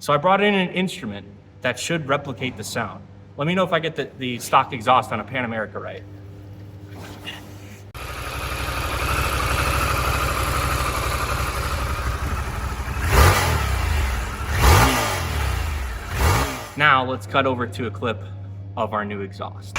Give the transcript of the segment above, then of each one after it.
So I brought in an instrument that should replicate the sound. Let me know if I get the stock exhaust on a Pan America right. Now let's cut over to a clip of our new exhaust.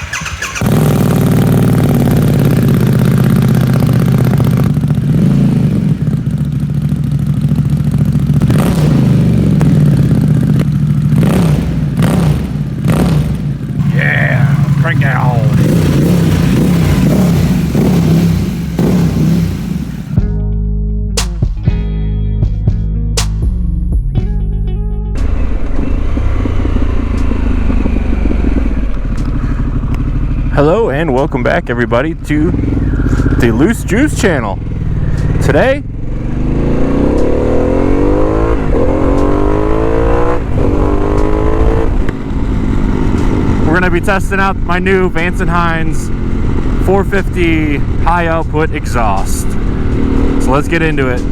Yeah, crank it on. Hello and welcome back everybody to the Loose Juice channel. Today we're going to be testing out my new Vance and Hines 450 high output exhaust. So let's get into it.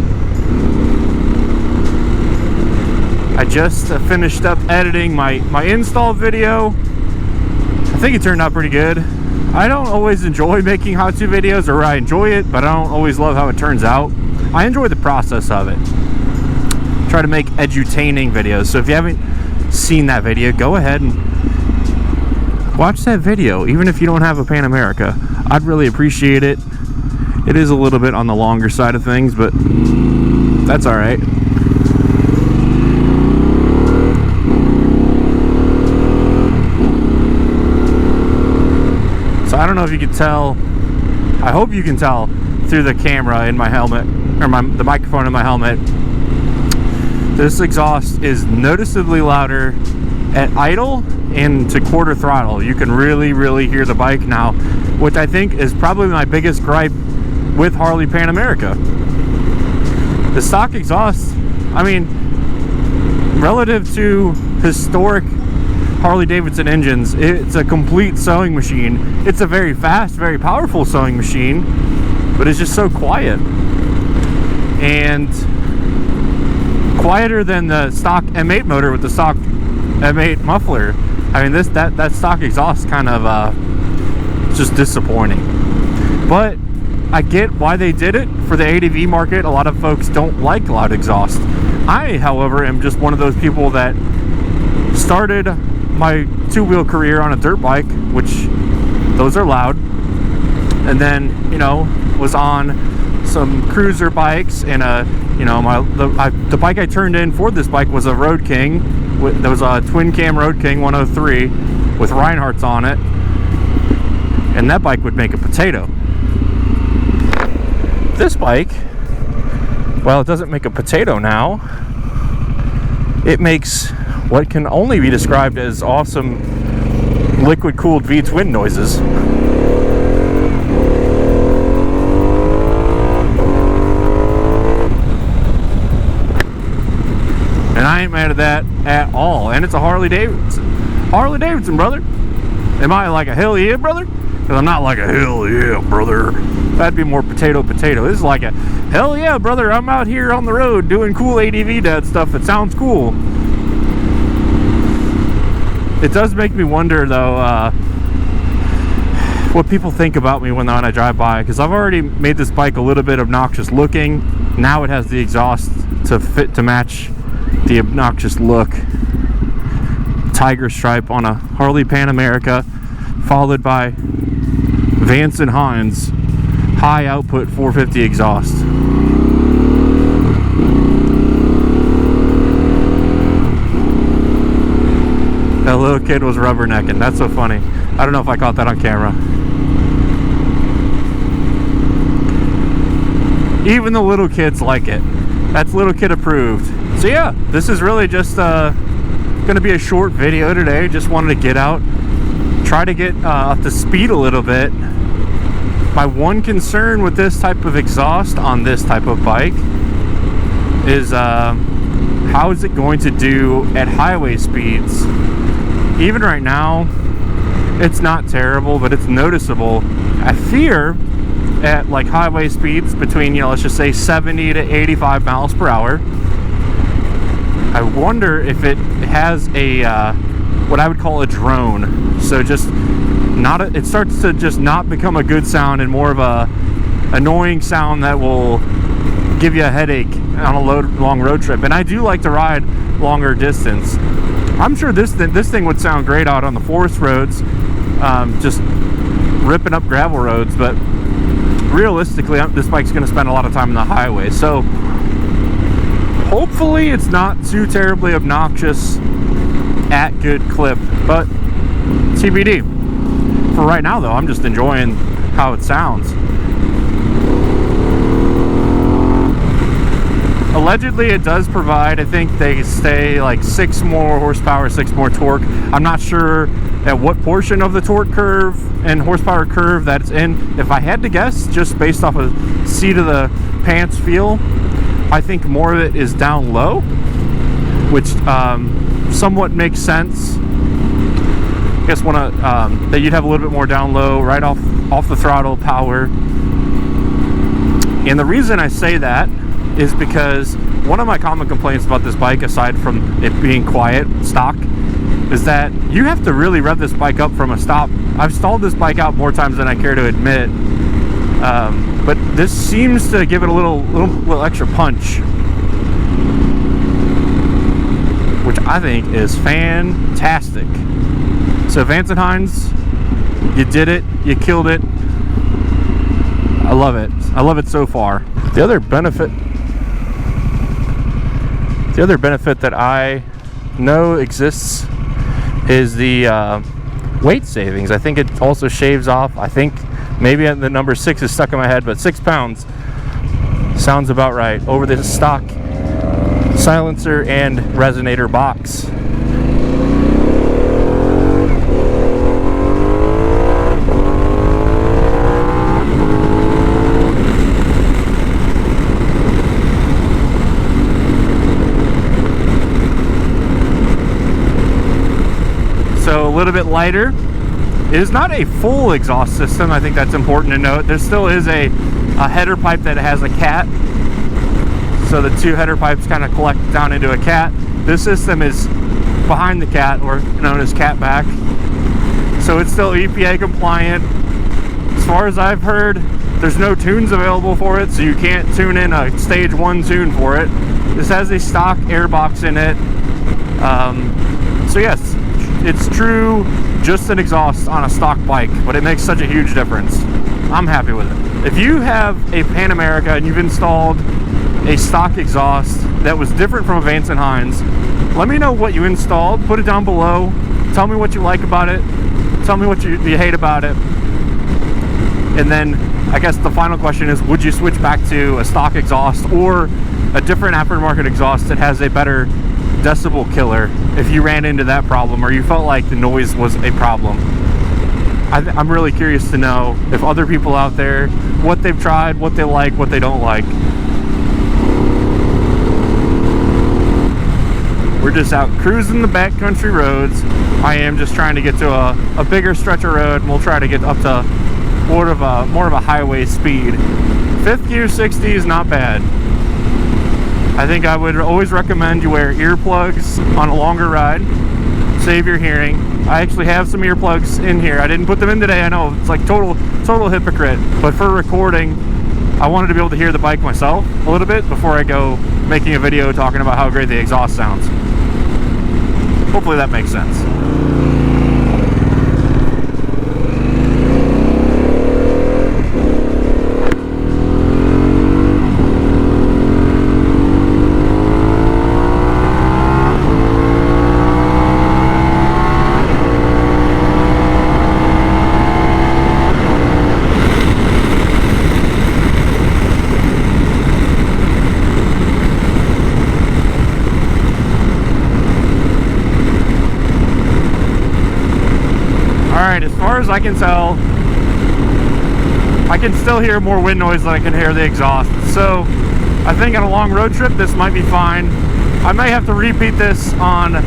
I just finished up editing my install video. I think it turned out pretty good. I don't always enjoy making how-to videos, or I enjoy it, but I don't always love how it turns out. I enjoy the process of it. Try to make edutaining videos. So if you haven't seen that video, go ahead and watch that video, even if you don't have a Pan America. I'd really appreciate it. It is a little bit on the longer side of things, but that's all right. So I don't know if you can tell, I hope you can tell through the camera in my helmet, or the microphone in my helmet. This exhaust is noticeably louder at idle and to quarter throttle. You can really hear the bike now, which I think is probably my biggest gripe with Harley Pan America. The stock exhaust, I mean, relative to historic Harley-Davidson engines, it's a complete sewing machine. It's a very fast, very powerful sewing machine, but it's just so quiet. And quieter than the stock M8 motor with the stock M8 muffler. I mean, that stock exhaust kind of just disappointing. But I get why they did it. For the ADV market, a lot of folks don't like loud exhaust. I, however, am just one of those people that started my two-wheel career on a dirt bike, which those are loud, and then, you know, was on some cruiser bikes, and the bike I turned in for this bike was a Road King. There was a twin cam Road King 103 with Reinhardt's on it, and that bike would make a potato. This bike, well, it doesn't make a potato now. It makes what can only be described as awesome liquid-cooled V-twin noises. And I ain't mad at that at all. And it's a Harley-Davidson. Harley-Davidson, brother. Am I like a hell yeah, brother? Because I'm not like a hell yeah, brother. That'd be more potato. This is like a hell yeah, brother. I'm out here on the road doing cool ADV dad stuff. It sounds cool. It does make me wonder, though, what people think about me when I drive by, because I've already made this bike a little bit obnoxious looking. Now it has the exhaust to match the obnoxious look. Tiger stripe on a Harley Pan America, followed by Vance and Hines high output 450 exhaust. That little kid was rubbernecking. That's so funny. I don't know if I caught that on camera. Even the little kids like it. That's little kid approved. So yeah, this is really just gonna be a short video today. Just wanted to get out, try to get up to speed a little bit. My one concern with this type of exhaust on this type of bike is how is it going to do at highway speeds? Even right now, it's not terrible, but it's noticeable. I fear at like highway speeds between, let's just say 70 to 85 miles per hour, I wonder if it has a what I would call a drone. So just it starts to just not become a good sound and more of a annoying sound that will give you a headache on a long road trip. And I do like to ride longer distance. I'm sure this thing would sound great out on the forest roads, just ripping up gravel roads, but realistically this bike's going to spend a lot of time on the highway, so hopefully it's not too terribly obnoxious at good clip, but TBD. For right now though, I'm just enjoying how it sounds. Allegedly it does provide, I think they say like 6 more horsepower, 6 more torque. I'm not sure at what portion of the torque curve and horsepower curve that's in. If I had to guess, just based off of seat of the pants feel, I think more of it is down low, which somewhat makes sense. I guess that you'd have a little bit more down low right off the throttle power. And the reason I say that is because one of my common complaints about this bike, aside from it being quiet stock, is that you have to really rev this bike up from a stop. I've stalled this bike out more times than I care to admit, but this seems to give it a little extra punch, which I think is fantastic. So Vance and Hines, you did it, you killed it. I love it. I love it so far. The other benefit that I know exists is the weight savings. I think it also shaves off, I think maybe the number 6 is stuck in my head, but 6 pounds sounds about right over the stock silencer and resonator box. So a little bit lighter. It is not a full exhaust system. I think that's important to note. There still is a header pipe that has a cat. So the 2 header pipes kind of collect down into a cat. This system is behind the cat, or known as cat back. So it's still EPA compliant. As far as I've heard, there's no tunes available for it, so you can't tune in a stage 1 tune for it. This has a stock air box in it. So yes, it's true, just an exhaust on a stock bike, but it makes such a huge difference. I'm happy with it. If you have a Pan America and you've installed a stock exhaust that was different from a Vance and Hines, let me know what you installed. Put it down below. Tell me what you like about it. Tell me what you hate about it. And then I guess the final question is, would you switch back to a stock exhaust or a different aftermarket exhaust that has a better decibel killer if you ran into that problem, or you felt like the noise was a problem? I'm really curious to know if other people out there, what they've tried, what they like, what they don't like. We're just out cruising the backcountry roads. I am just trying to get to a bigger stretch of road, and we'll try to get up to more of a highway speed. 5th gear 60 is not bad. I think I would always recommend you wear earplugs on a longer ride. Save your hearing. I actually have some earplugs in here. I didn't put them in today. I know it's like total hypocrite, but for recording, I wanted to be able to hear the bike myself a little bit before I go making a video talking about how great the exhaust sounds. Hopefully that makes sense. Alright, as far as I can tell, I can still hear more wind noise than I can hear the exhaust. So I think on a long road trip this might be fine. I may have to repeat this on a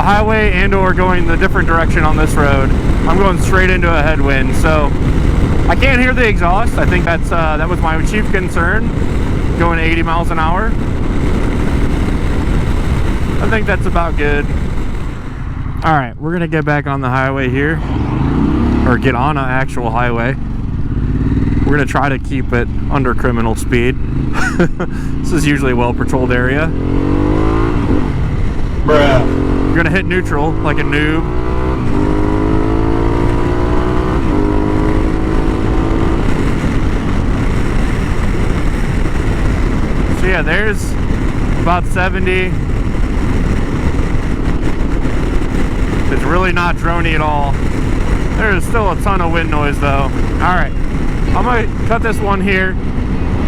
highway and or going the different direction on this road. I'm going straight into a headwind, so I can't hear the exhaust. I think that was my chief concern, going 80 miles an hour. I think that's about good. All right, we're gonna get back on the highway here, or get on an actual highway. We're gonna try to keep it under criminal speed. This is usually a well-patrolled area. Bruh. We're gonna hit neutral like a noob. So yeah, there's about 70. It's really not droney at all. There's still a ton of wind noise though. Alright, I'm gonna cut this one here.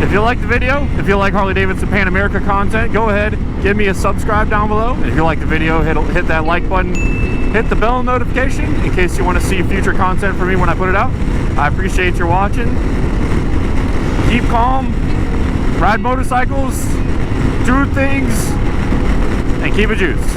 If you like the video, if you like Harley-Davidson Pan America content, go ahead, give me a subscribe down below. And if you like the video, hit that like button, hit the bell notification in case you want to see future content from me when I put it out. I appreciate your watching. Keep calm, ride motorcycles, do things, and keep it juice.